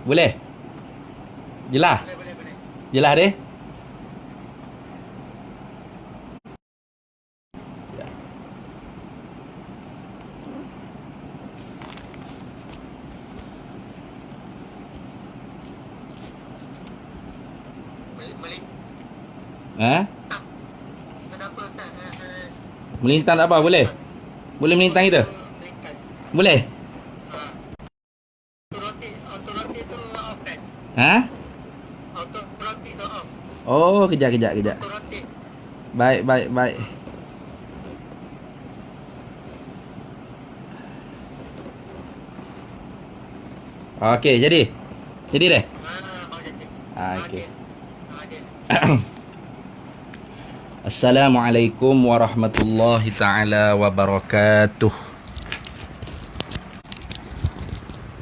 Boleh? Jelas? Boleh. Jelas deh? Boleh. Ha? Kenapa Ustaz? Melintang tak apa? Boleh? Boleh melintang kita? Berikan. Boleh? Auto roti tu off kan? Ha? Auto roti tu off. Oh, kejap. Auto roti. Baik. Okey, jadi. Jadi deh. Okey. Assalamualaikum warahmatullahi taala wabarakatuh.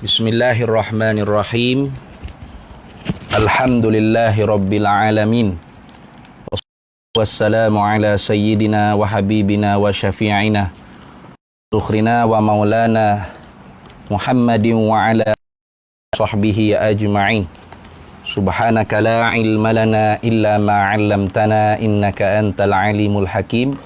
Bismillahirrahmanirrahim. Alhamdulillahi rabbil alamin. Wassalamu ala sayyidina wa habibina wa syafi'ina sukhrina wa maulana Muhammadin wa ala sahbihi ajma'in. Subhanaka la ilma lana illa ma 'allamtana innaka antal alimul hakim.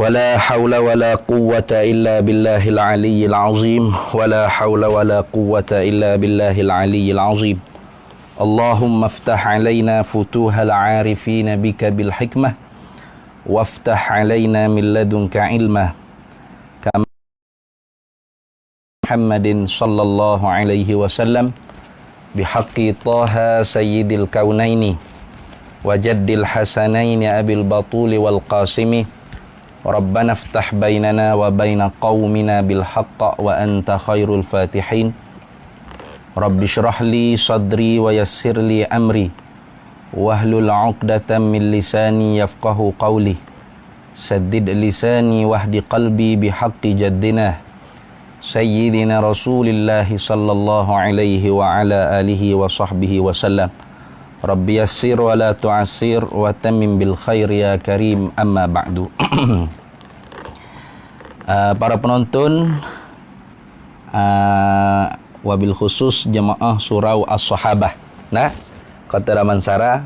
Wala hawla wala quwwata illa billahil aliyyil azim. Wala hawla wala quwwata illa billahil aliyyil azim. Allahumma aftah alaina futuhal 'arifin bika bil hikmah waftah alaina min ladunka ilma kama Muhammadin sallallahu alaihi wasallam bihaqqi Taha sayyidil kaunaini wa jaddil hasanaini abil batuli wal qasimi Rabbana aftah bainana wa baina qaumina bil haqq wa anta khairul fatihin. Rabbi syrah li sadri wa yassir li amri wahlul 'uqdatam min lisani yafqahu qawli saddid lisani wahdi qalbi bihaqqi jaddina Sayyidina Rasulillah sallallahu alaihi wa ala alihi wa sahbihi wa sallam. Rabbi yassir wa la tu'assir wa tammim bil khair ya karim, amma ba'du. Para penonton, wabil khusus jemaah surau As-Sahabah. Nah, Kota Damansara,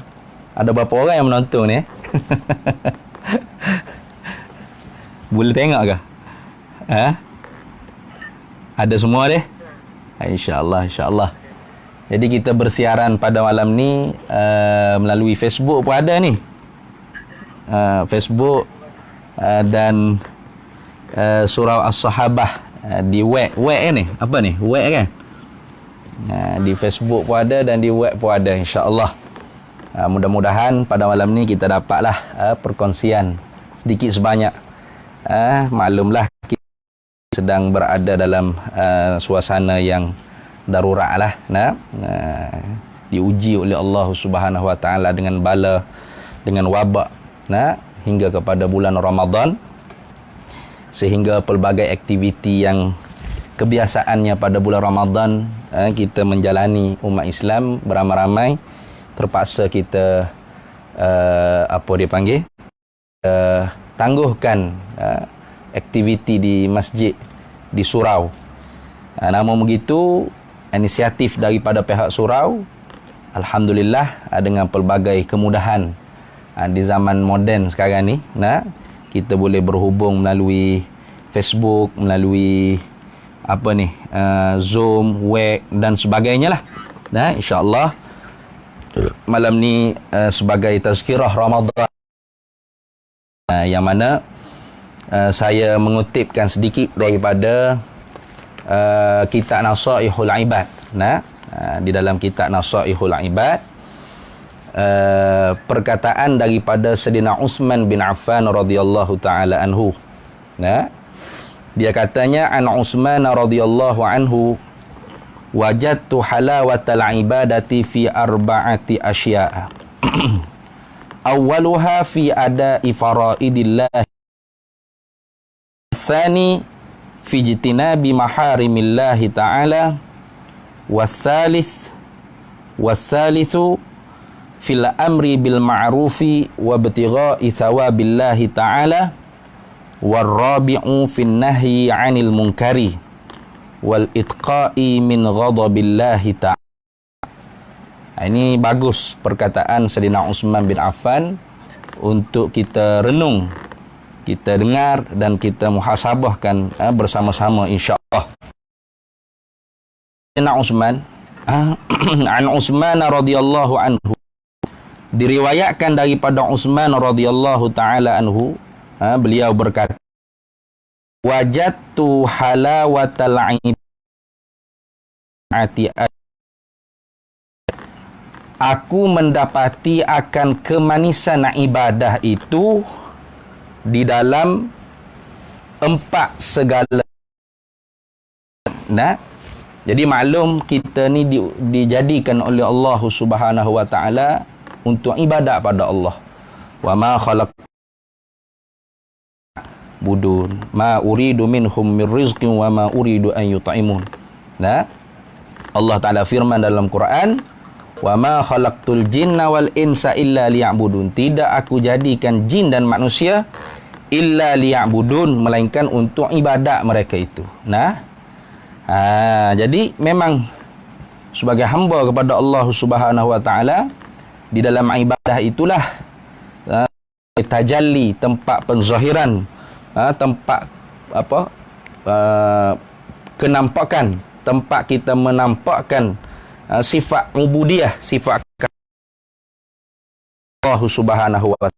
ada berapa orang yang menonton ni? Boleh tengok ke? Ha? Ada semua deh? InsyaAllah. Jadi kita bersiaran pada malam ni melalui Facebook pun ada ni. Facebook dan surau As-Sahabah di web ni. Apa ni? Web kan? Di Facebook pun ada dan di web pun ada, insyaAllah. Mudah-mudahan pada malam ni kita dapatlah perkongsian sedikit sebanyak. Maklumlah kita sedang berada dalam suasana yang darurat lah, diuji oleh Allah Subhanahu Wa Taala dengan bala, dengan wabak, hingga kepada bulan Ramadan, sehingga pelbagai aktiviti yang kebiasaannya pada bulan Ramadan kita menjalani umat Islam beramai-ramai, terpaksa kita tangguhkan aktiviti di masjid di surau. Namun begitu, inisiatif daripada pihak surau, alhamdulillah, dengan pelbagai kemudahan di zaman moden sekarang ni, kita boleh berhubung melalui Facebook, melalui Zoom, web dan sebagainya lah. InsyaAllah malam ni sebagai tazkirah Ramadan, yang mana saya mengutipkan sedikit daripada kitab Nasaihul Ibad. Di dalam kitab Nasaihul Ibad, perkataan daripada Sayyidina Utsman bin Affan radhiyallahu taala anhu. Dia katanya, an Utsman radhiyallahu anhu, wajadtu halawatal ibadati fi arba'ati asya'a. Awwaluha fi ada'i faraidillah, tsani fi ijtinabi maharimillahi ta'ala, wassalithu fil amri bil ma'rufi wa ibtigha'i thawabillahi ta'ala, warrabi'u fin nahyi 'anil munkari, wal itqa'i min ghadabillahi ta'ala. Ini bagus perkataan Sayyidina Uthman bin Affan untuk kita renung, kita dengar dan kita muhasabahkan bersama-sama insya-Allah. Sayyidina Uthman an Uthman radhiyallahu anhu, diriwayatkan daripada Uthman radhiyallahu taala anhu, beliau berkata, wajadtu halawatal ibadati, aku mendapati akan kemanisan ibadah itu di dalam 4 segala. Nah, jadi maklum kita ni dijadikan oleh Allah Subhanahu wa taala untuk ibadat pada Allah. Wa ma khalaq budun ma uridu minhum min rizqin wa ma uridu an yut'imun. Nah, Allah Taala firman dalam Quran, wa ma khalaqtul jinna wal insa illa liya'budun. Tidak aku jadikan jin dan manusia illa liya'budun, melainkan untuk ibadat mereka itu. Nah, jadi memang sebagai hamba kepada Allah Subhanahu wa taala, di dalam ibadah itulah tajalli, tempat penzahiran, tempat kenampakan, tempat kita menampakkan sifat ubudiyah, sifat Allah Subhanahu wa taala.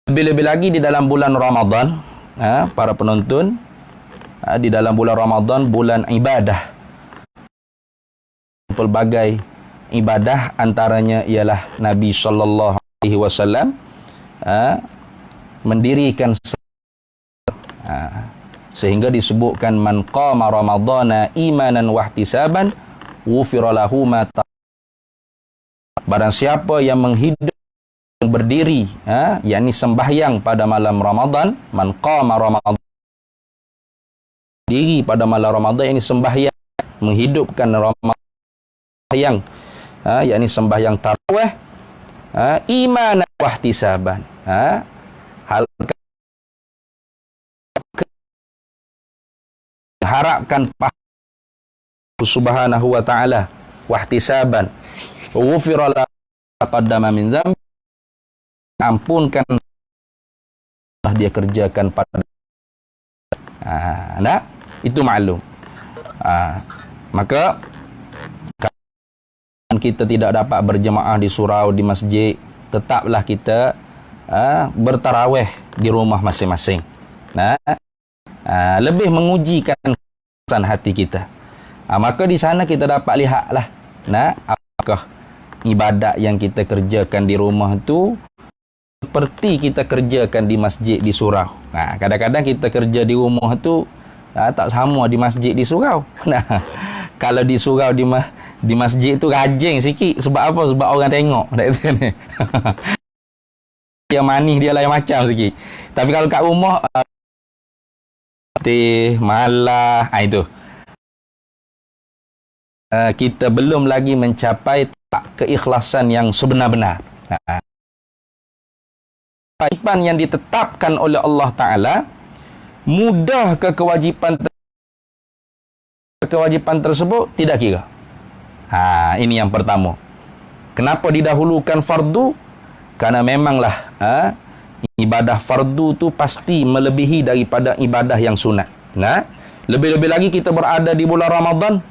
Lebih-lebih lagi di dalam bulan Ramadan, para penonton, di dalam bulan Ramadan, bulan ibadah, pelbagai ibadah, antaranya ialah Nabi sallallahu alaihi wasallam mendirikan sehingga disebutkan man qama ramadhana imanan wa ihtisaban ghufira lahu ma barang siapa yang menghidup, berdiri, yakni sembahyang pada malam Ramadan, man qama ramadhan, diri pada malam Ramadan, ini sembahyang, menghidupkan Ramadan, sembahyang, yakni sembahyang tarawih, iman wa ihtisaban, harapkan pahala Subhanahu wa taala, wa ihtisaban ghufira lahu taqaddama min dzambi, ampunkan dia kerjakan pada itu maklum. Maka kita tidak dapat berjemaah di surau, di masjid, tetaplah kita bertarawih di rumah masing-masing. Lebih mengujikan kesan hati kita. Maka di sana kita dapat lihatlah, apakah ibadat yang kita kerjakan di rumah itu seperti kita kerjakan di masjid, di surau. Kadang-kadang kita kerja di rumah tu tak sama di masjid, di surau. Kalau di surau, di masjid tu rajin sikit. Sebab apa? Sebab orang tengok. Yang manis dia lain macam sikit. Tapi kalau kat rumah malah itu kita belum lagi mencapai keikhlasan yang sebenar-benar. Kewajiban yang ditetapkan oleh Allah Ta'ala, mudah ke kewajiban tersebut tidak kira. Ini yang pertama. Kenapa didahulukan fardu? Karena memanglah ibadah fardu tu pasti melebihi daripada ibadah yang sunat. Lebih-lebih lagi kita berada di bulan Ramadan.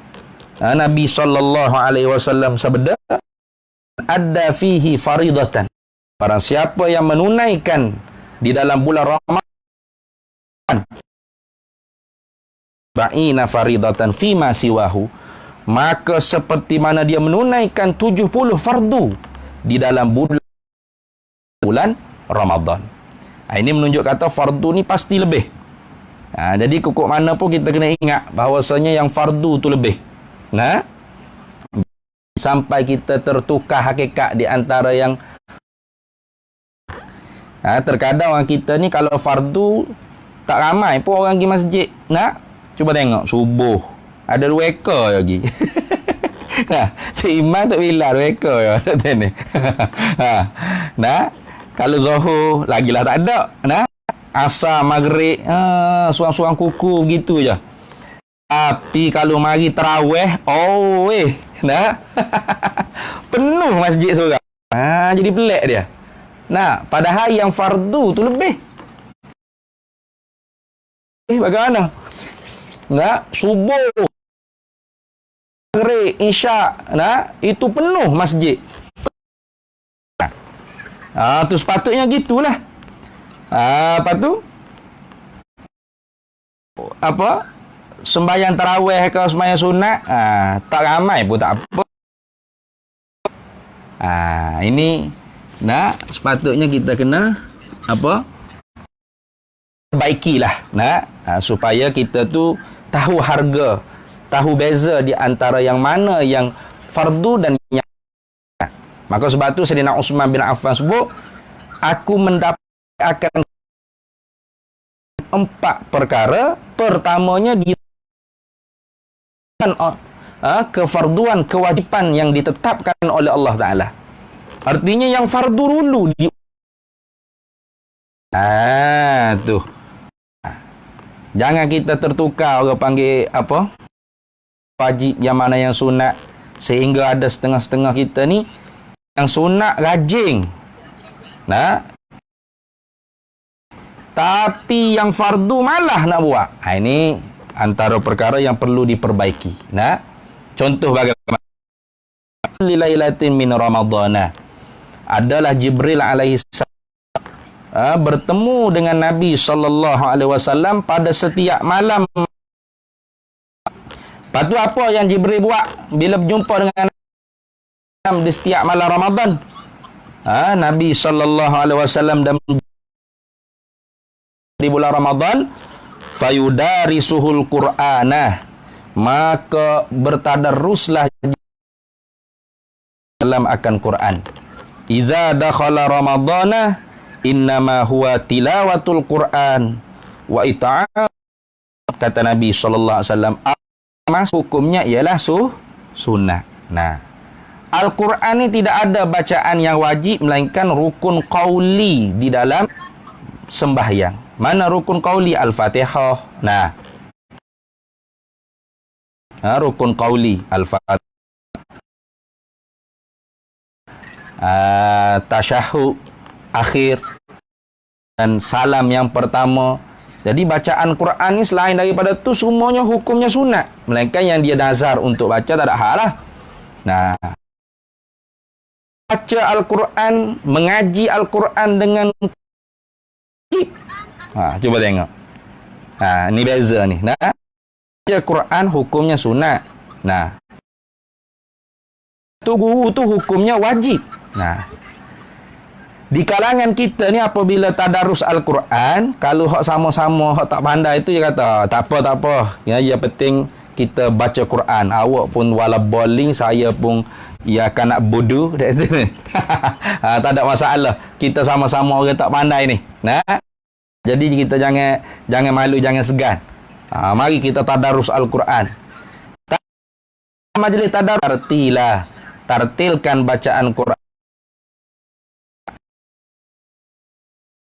Nabi sallallahu alaihi wasallam sabda, "Adda fihi faridatan." Barang siapa yang menunaikan di dalam bulan Ramadan ba'ina faridatan fima siwahu, maka seperti mana dia menunaikan 70 fardu di dalam bulan Ramadan. Ini menunjuk kata fardu ni pasti lebih. Jadi kukuk mana pun kita kena ingat bahawasanya yang fardu tu lebih. Sampai kita tertukar hakikat di antara yang terkadang orang kita ni kalau fardu tak ramai pun orang pergi masjid. Cuba tengok subuh ada 2 ekor lagi. Seiman tak bila 2 ekor ya. Kalau zuhur lagilah tak ada. Asar, maghrib, suang-suang kuku gitu je. Tapi kalau mari tarawih, oh nah. Penuh masjid seorang. Jadi pelik dia. Nah, padahal yang fardu tu lebih. Bagaimana? Nah, subuh, maghrib, isyak, nah, itu penuh masjid. Tu sepatutnya gitulah. Apa tu? Apa? Sembahyang tarawih ke sembahyang sunat, tak ramai pun tak apa. Ini nah, sepatutnya kita kena apa? Perbaikilah, nah, supaya kita tu tahu harga, tahu beza di antara yang mana yang fardu dan yang maka sebab tu Sayyidina Uthman bin Affan sebut, aku mendapat akan 4 perkara. Pertamanya di kefarduan, kewajipan yang ditetapkan oleh Allah Ta'ala. Artinya yang fardu dulu tuh. Jangan kita tertukar orang panggil apa? Wajib yang mana yang sunat. Sehingga ada setengah-setengah kita ni yang sunat rajin. Nah, tapi yang fardu malah nak buat. Ini antara perkara yang perlu diperbaiki. Nah, contoh bagaimana lilailatin min ramadhana, adalah Jibril alaihi salam bertemu dengan Nabi sallallahu alaihi wasallam pada setiap malam. Lepas tu apa yang Jibril buat bila berjumpa dengan Nabi di setiap malam Ramadan? Nabi sallallahu alaihi wasallam dan di bulan Ramadan, fayudarisuhul Qur'anah, maka bertadarruslah dalam akan Quran. Iza dakhala Ramadana innama huwa tilawatul Quran wa ita'am, kata Nabi sallallahu alaihi wasallam, hukumnya ialah sunnah. Nah, Al-Quran ni tidak ada bacaan yang wajib melainkan rukun qauli di dalam sembahyang. Mana rukun qauli? Al-Fatihah. Nah, rukun qauli Al-Fatihah, tasyahud akhir dan salam yang pertama. Jadi bacaan Quran ni selain daripada tu semuanya hukumnya sunat, melainkan yang dia nazar untuk baca tak ada hal lah. Nah, baca Al-Quran, mengaji Al-Quan dengan wajib. Cuba tengok. Ni beza ni. Nah, baca Quran hukumnya sunat. Nah, tu guru tu hukumnya wajib. Nah, di kalangan kita ni apabila tadarus Al-Quran, kalau hak sama-sama hak tak pandai tu dia kata tak apa. Ya penting kita baca Quran. Awak pun wala bowling, saya pun ya kan nak bodoh. Tak ada masalah. Kita sama-sama orang tak pandai ni. Nah, jadi kita jangan malu, jangan segan. Mari kita tadarus Al-Quran. Majlis tadarus, tartilkan bacaan Quran.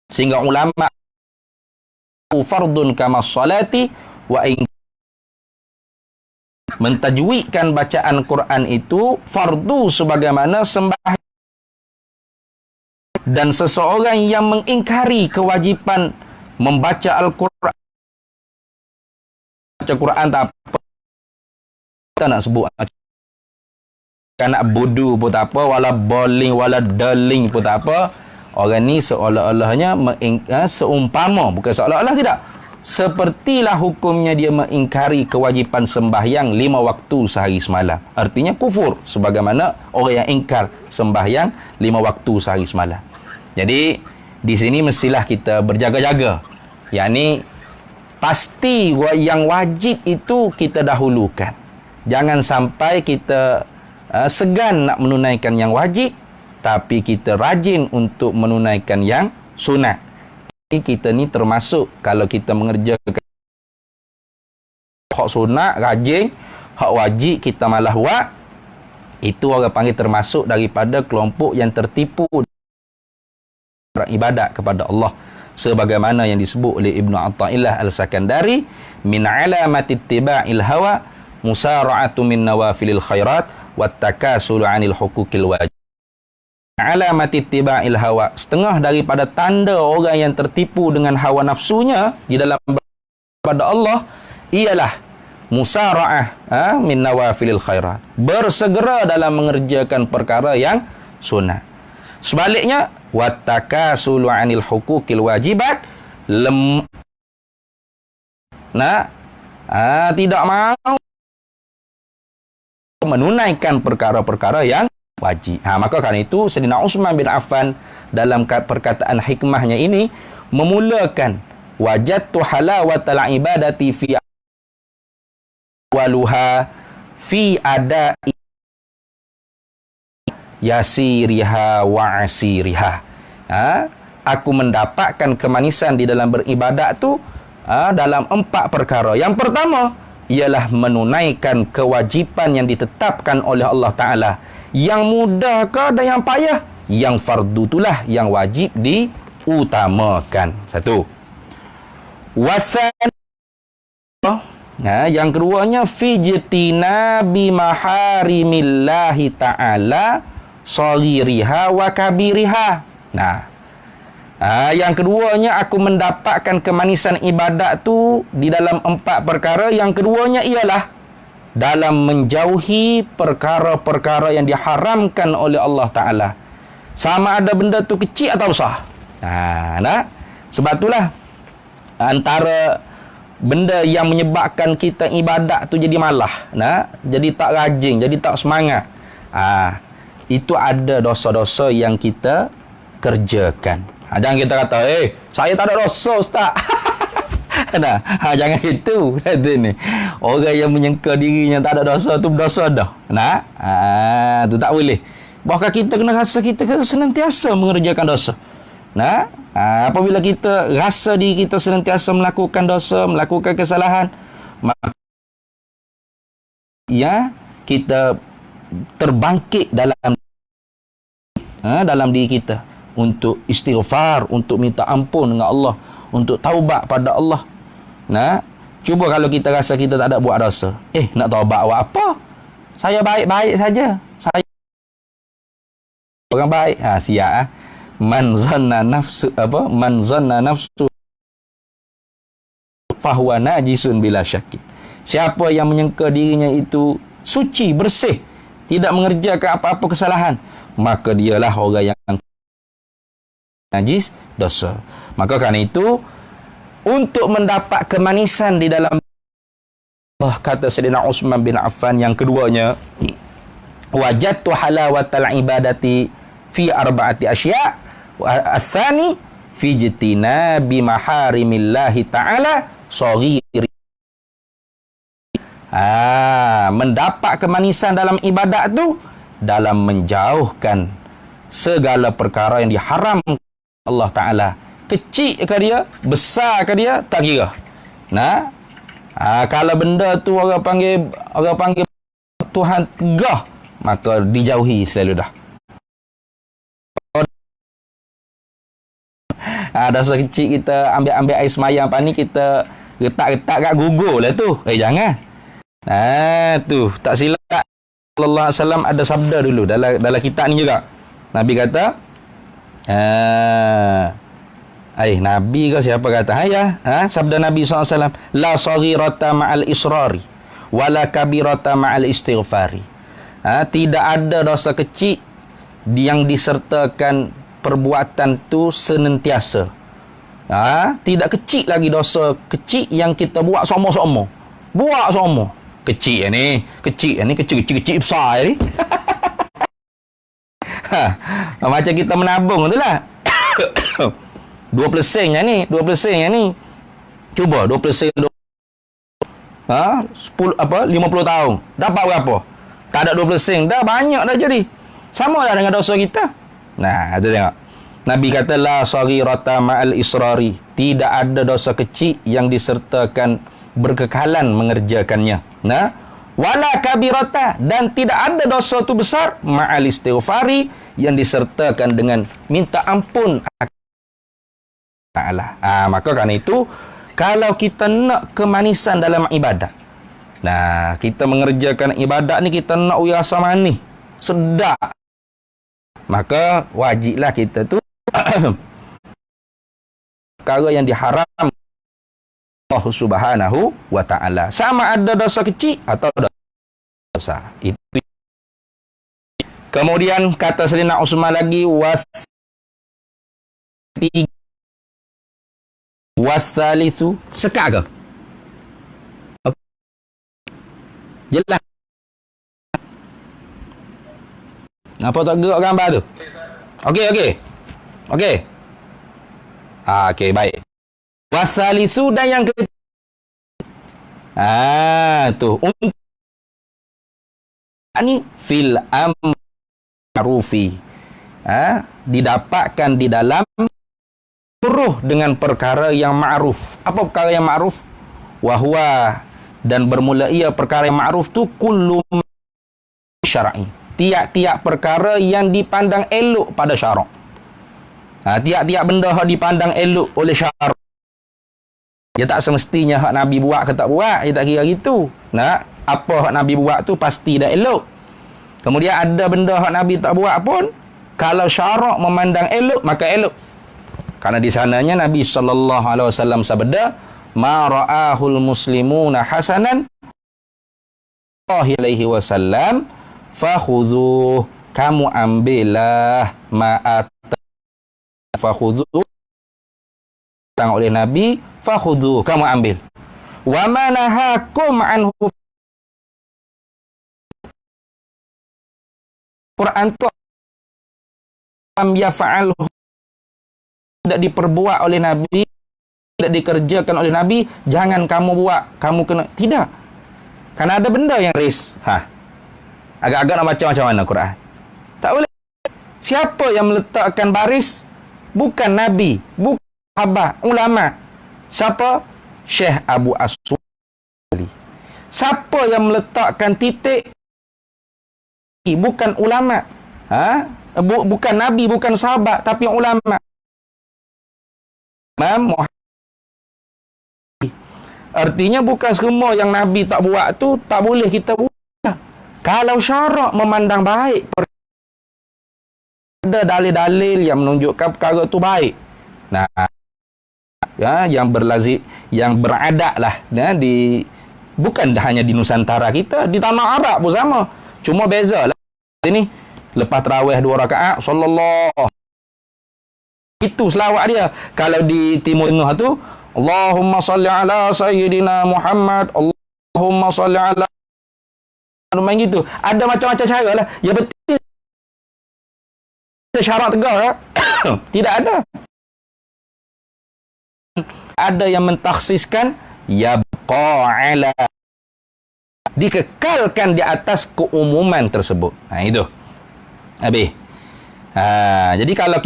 Sehingga ulama fardun kama salati wa in, mentajwidkan bacaan Quran itu fardu sebagaimana sembahyang. Dan seseorang yang mengingkari kewajipan membaca Al-Quran, baca Quran tak apa, kita nak sebut kan nak bodoh pun tak apa, wala bowling wala darling pun tak apa. Orang ni seolah-olahnya seumpama, bukan seolah-olah, tidak, sepertilah hukumnya dia mengingkari kewajipan sembahyang 5 waktu sehari semalam. Artinya kufur sebagaimana orang yang ingkar sembahyang 5 waktu sehari semalam. Jadi di sini mestilah kita berjaga-jaga. Yakni pasti yang wajib itu kita dahulukan. Jangan sampai kita segan nak menunaikan yang wajib, tapi kita rajin untuk menunaikan yang sunat. Kita ni termasuk kalau kita mengerjakan hak sunat rajin, hak wajib kita malah buat, itu orang panggil termasuk daripada kelompok yang tertipu ibadat kepada Allah sebagaimana yang disebut oleh Ibnu Athaillah Al-Sakandari, min alamati ittiba'il hawa musara'atu min nawafilil khairat wat takasulu 'anil huquqil wajib. Alamat ittiba'il hawa, setengah daripada tanda orang yang tertipu dengan hawa nafsunya di dalam pada Allah ialah musara'ah min nawafilil khairat, bersegera dalam mengerjakan perkara yang sunnah. Sebaliknya, wattakasulu 'anil huquqil wajibat, tidak mahu menunaikan perkara-perkara yang wajib. Maka kerana itu Sayyidina Uthman bin Affan dalam perkataan hikmahnya ini memulakan wajadtu halawatal ibadati fi waluha fi ada'i yasiriha wa asiriha. Aku mendapatkan kemanisan di dalam beribadat tu dalam 4 perkara. Yang pertama ialah menunaikan kewajiban yang ditetapkan oleh Allah Ta'ala. Yang mudah ke dan yang payah, yang fardu itulah yang wajib diutamakan. Satu. Wasan. Yang keduanya fijtina bi maharimillahi ta'ala saghiriha wa kabiriha. Yang keduanya aku mendapatkan kemanisan ibadat tu di dalam 4 perkara. Yang keduanya ialah dalam menjauhi perkara-perkara yang diharamkan oleh Allah Ta'ala. Sama ada benda tu kecil atau besar. Sebab itulah antara benda yang menyebabkan kita ibadat tu jadi malah, jadi tak rajin, jadi tak semangat. Itu ada dosa-dosa yang kita kerjakan. Jangan kita kata, saya tak ada dosa, Ustaz. Jangan itu. Ni. Orang yang menyangka dirinya tak ada dosa tu berdosa dah. Tu tak boleh. Bahkan kita kena rasa kita senantiasa mengerjakan dosa. Apabila kita rasa diri kita senantiasa melakukan dosa, melakukan kesalahan, maka kita terbangkit dalam diri kita untuk istighfar, untuk minta ampun dengan Allah, untuk taubat pada Allah. Cuba kalau kita rasa kita tak ada buat dosa, nak taubat buat apa? Saya baik-baik saja. Saya orang baik. Siap. Man zanna nafsu fahuwa najisun bila syakkin. Siapa yang menyangka dirinya itu suci, bersih, tidak mengerjakan apa-apa kesalahan, maka dialah orang yang najis, dosa. Maka kerana itu, untuk mendapat kemanisan di dalam kata Sayyidina Uthman bin Affan yang keduanya, wajadtu halawatal ibadati fi arba'ati asya' as-sani fi jitinabi maharimillahi ta'ala saghiri. Mendapat kemanisan dalam ibadat tu dalam menjauhkan segala perkara yang diharamkan Allah Ta'ala. Kecil ke dia, besar ke dia, tak kira. Kalau benda tu orang panggil Tuhan tegah, maka dijauhi selalu dah. Dosa kecil kita ambil air semayang apa ni, kita retak-retak kat gugur lah tu. Jangan. Tu tak silap. Allah SAW ada sabda dulu dalam kitab ni juga. Nabi kata, Nabi ke siapa kata? Sabda Nabi SAW, la saghirata ma'al israri wala kabirata ma'al istighfari. Tidak ada dosa kecil yang disertakan perbuatan tu senantiasa. Tidak kecil lagi dosa kecil yang kita buat somo-somo. Kecil ni kecil besar ni. Macam kita menabung tu lah. 20 sen yang ni. Cuba 20 sen 50 tahun. Dapat berapa? Tak ada 20 sen. Dah banyak dah jadi. Sama lah dengan dosa kita. Tu tengok. Nabi kata la saghirata ma'al israri. Tidak ada dosa kecil yang disertakan berkekalan mengerjakannya. Wala kabirata, dan tidak ada dosa tu besar ma'al istighfari, yang disertakan dengan minta ampun. Ta'ala. Maka kerana itu, kalau kita nak kemanisan dalam ibadat, nah, kita mengerjakan ibadat ni, kita nak rasa manis, sedap, maka wajiblah kita tu perkara yang diharam Allah Subhanahu wa Ta'ala. Sama ada dosa kecil atau dosa. Itu. Kemudian kata Sayyidina Utsman lagi, wasalisu, sekat ke? Okay. Jelas. Apa tak gerak gambar tu? Okey. Okey, baik. Wasalisu, dan yang ketiga. Tu. Ini fil amrufi. Didapatkan di dalam suruh dengan perkara yang ma'ruf. Apa perkara yang ma'ruf? Wahwa, dan bermula ia perkara yang ma'ruf tu kullu syar'i. Tiap-tiap perkara yang dipandang elok pada syarak. Tiap-tiap benda yang dipandang elok oleh syarak. Dia tak semestinya hak Nabi buat ke tak buat, dia tak kira gitu. Apa hak Nabi buat tu pasti dah elok. Kemudian ada benda hak Nabi tak buat pun, kalau syarak memandang elok, maka elok. Karena di sananya Nabi SAW sabda, ma ra'ahul muslimuna hasanan alaihi wasallam fakhudhuh, kamu ambillah ma'at fakhudhuh, tang oleh Nabi, fakhudhuh, kamu ambil. Wa ma nahakum anhu, Quran tu am yaf'al, tidak diperbuat oleh Nabi, tidak dikerjakan oleh Nabi, jangan kamu buat, kamu kena. Tidak. Karena ada benda yang agak-agak nak baca macam mana Quran. Tak boleh. Siapa yang meletakkan baris? Bukan Nabi, bukan sahabat, ulama. Siapa? Syekh Abu As-Suli. Siapa yang meletakkan titik? Bukan ulama. Bukan Nabi, bukan sahabat, tapi ulama. Artinya bukan semua yang Nabi tak buat tu tak boleh kita buat. Kalau syarak memandang baik, ada dalil-dalil yang menunjukkan perkara tu baik. Yang berlazim, yang beradab lah, bukan hanya di Nusantara kita, di tanah Arab pun sama. Cuma bezalah. Ini lepas tarawih 2 rakaat, sallallahu, itu selawat dia. Kalau di Timur Tengah tu, Allahumma salli ala Sayyidina Muhammad, Allahumma salli ala, main gitu. Ada macam-macam cara lah. Yang penting syarat tegas. Tidak ada. Ada yang mentakhsiskan yabqa ala, dikekalkan di atas keumuman tersebut. Itu. Habis. Jadi kalau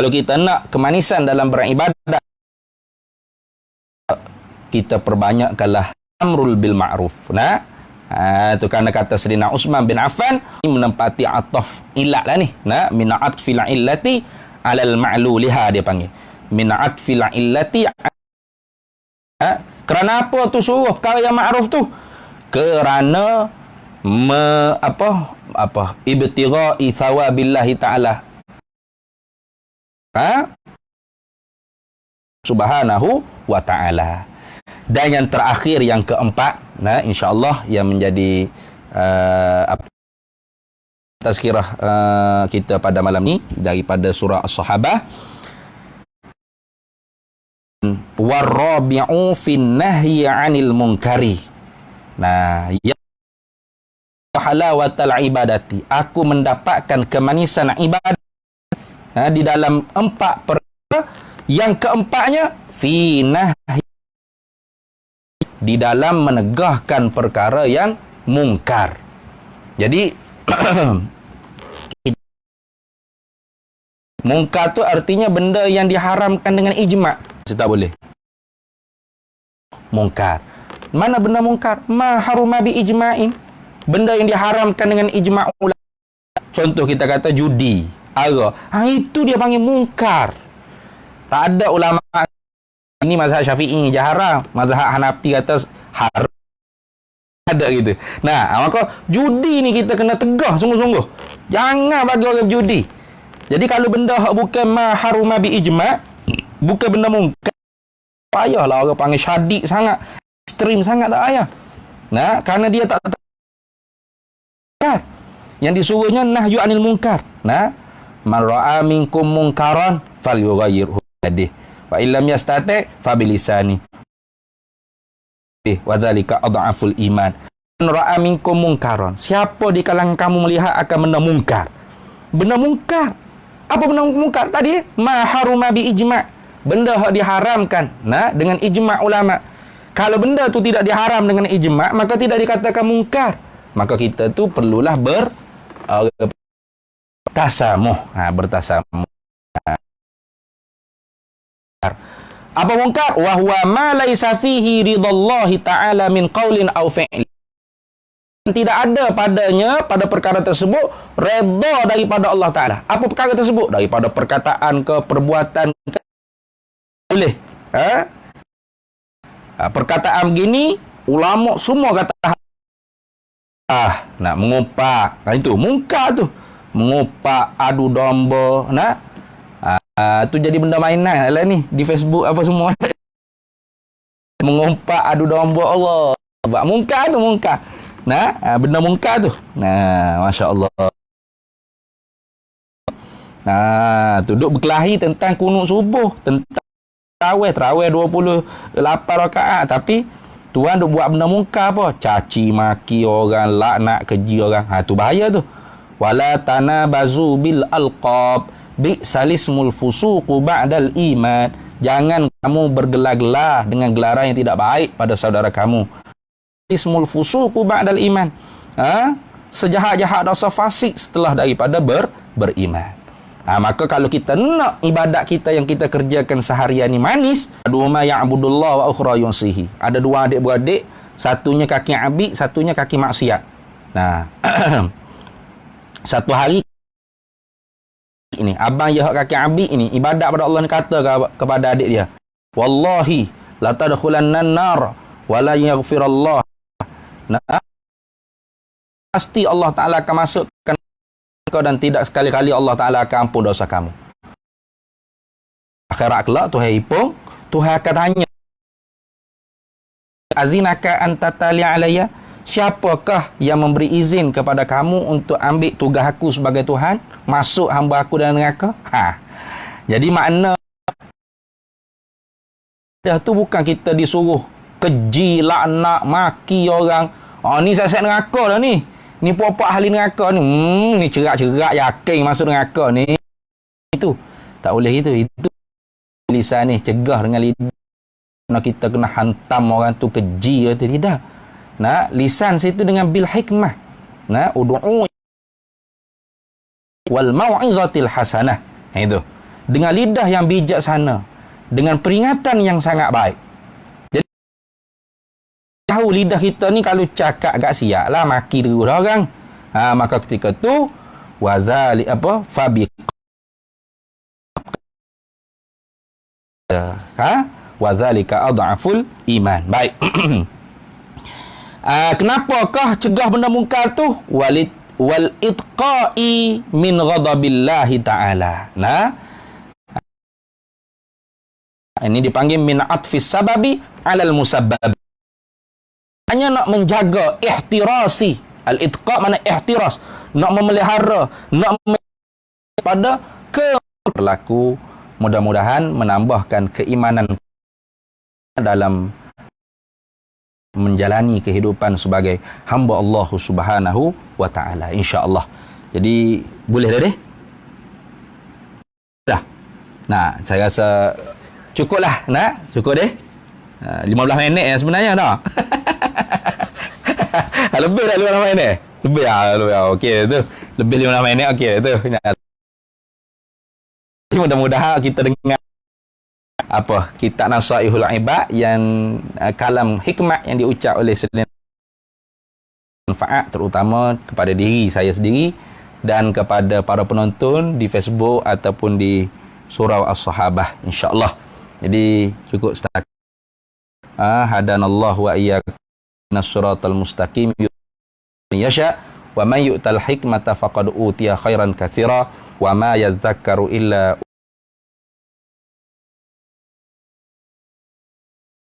kita nak kemanisan dalam beribadat, kita perbanyakkanlah amrul bil ma'ruf. Itu kerana kata Sayyidina Utsman bin Affan, menempati ataf ilat lah ni. Min atfil illati alal ma'luliha, dia panggil. Min atfil illati. Kerana apa tu suruh perkara yang ma'ruf tu? Kerana ibtigha'i thawabillahi ta'ala. Subhanahu wa ta'ala. Dan yang terakhir, yang keempat, insya-Allah yang menjadi tazkirah kita pada malam ni daripada surah As-Sahabah, warabi'u fin nahyi 'anil munkari. Ya halawatal ibadati, aku mendapatkan kemanisan ibadat di dalam 4 perkara. Yang keempatnya fi nahyi, di dalam menegahkan perkara yang mungkar. Jadi mungkar tu artinya benda yang diharamkan dengan ijma'. Tak boleh. Mungkar. Mana benda mungkar? Ma haruma bi ijma'in. Benda yang diharamkan dengan ijma' ulama. Contoh kita kata judi, ara. Itu dia panggil mungkar. Tak ada ulama ini mazhab Syafi'i haram, mazhab Hanafi kata haram. Ada gitu. Nah, maka judi ni kita kena tegah sungguh-sungguh. Jangan bagi orang berjudi. Jadi kalau benda hak bukan ma haruma bi ijma', bukan benda mungkar, payahlah orang panggil syadid sangat, ekstrim sangat tak payah. Nah, kerana dia tak yang disuruhnya nahyu anil munkar. Nah, man ra'a minkum munkaran falyughayyirhu bi yadihi wa illam yastati' fa bilisani wa dzalika adhaful iman. Man ra'a minkum munkaran, siapa di kalangan kamu melihat akan benda mungkar. Benda mungkar. Apa benda mungkar tadi? Ma haruma bi ijma', benda yang diharamkan nah dengan ijma' ulama. Kalau benda tu tidak diharam dengan ijma', maka tidak dikatakan mungkar. Maka kita tu perlulah bertasamuh. Bertasamuh. Apa mungkar? Wa huwa ma laisa fihi ridallahi ta'ala min qaulin aw fi'l. Tidak ada padanya pada perkara tersebut redha daripada Allah Taala. Apa perkara tersebut? Daripada perkataan ke perbuatan ke boleh. Perkataan begini ulama semua kata nak mengumpat. Itu mungkar tu. Mengumpat, adu domba, nak tu jadi benda mainan lah ni di Facebook apa semua. Mengumpat, adu domba Allah. Buat mungkar tu mungkar. Nah, benda mungkar tu. Nah, masya-Allah. Nah, tu duk berkelahi tentang kunut subuh, tentang tarawih 28 rakaat, tapi tuan duk buat benda mungkar apa? Caci maki orang, laknat keji orang. Tu bahaya tu. Wala tanabazu bil alqab bi'salismul fusuqu ba'dal iman. Jangan kamu bergelar-gelar dengan gelaran yang tidak baik pada saudara kamu. Ismul fusuqu ba'dal iman. Sejahat-jahat dosa fasik setelah daripada beriman. Maka kalau kita nak ibadat kita yang kita kerjakan seharian ni manis, aduma ya'budullah wa ukhra yunsihi. Ada dua adik-beradik, satunya kaki abid, satunya kaki maksiat. Nah, satu hari ini abang ya kaki abid ini ibadat pada Allah ni kata kepada adik dia, wallahi la tadkhulannan nar wa la yaghfirullah. Nah, pasti Allah Ta'ala akan masukkan kau dan tidak sekali-kali Allah Ta'ala akan ampun dosa kamu. Akhirat kelak Tuhan hipung, Tuhan akan tanya, azinaka anta tali alayya, siapakah yang memberi izin kepada kamu untuk ambil tugas aku sebagai Tuhan, masuk hamba aku dalam neraka? Jadi makna dah tu bukan kita disuruh keji, laknat, maki orang. Ni saya neraka dah ni. Ni puak-puak ahli neraka ni. Ni cerak-cerak yakin masuk neraka ni. Itu. Tak boleh itu. Itu lisan ni. Cegah dengan lidah. Kita kena hantam orang tu keji atau tidak. Nah, lisan situ dengan bil hikmah. Nah, ud'u wal mau'izatil hasanah. Itu. Dengan lidah yang bijaksana. Dengan peringatan yang sangat baik. Tahu lidah kita ni kalau cakap agak siap lah, maki terus orang. Maka ketika tu wazali fabiq wazalika adhaful iman. Baik. Kenapakah cegah benda mungkar tu? Wal itqa'i min ghadabillahi ta'ala. Nah, ini dipanggil min atfis sababi alal musabbab. Hanya nak menjaga ihtirasi. Al-itqa' mana ihtiras, nak memelihara, nak pada berlaku. Mudah-mudahan menambahkan keimanan dalam menjalani kehidupan sebagai hamba Allah Subhanahu wa taala, insya-Allah. Jadi boleh dah deh? Dah. Nah, saya rasa cukuplah, nak? Cukup deh. 15 minit yang sebenarnya dah. Lebih dah 15 minit. Lebih ah, okey tu. Lebih 15 minit okey tu. Mudah-mudahan kita dengar kitab Nasaihul Ibad yang kalam hikmat yang diucap oleh Sayyidina manfaat terutama kepada diri saya sendiri dan kepada para penonton di Facebook ataupun di surah As-Sahabah insya-Allah. Jadi cukup setakat. Hadanallahu wa iyyakum nas-siratal mustaqim yasha wa may yu'tal hikmata faqad utiya khairan katsira wa ma yadhakkaru illa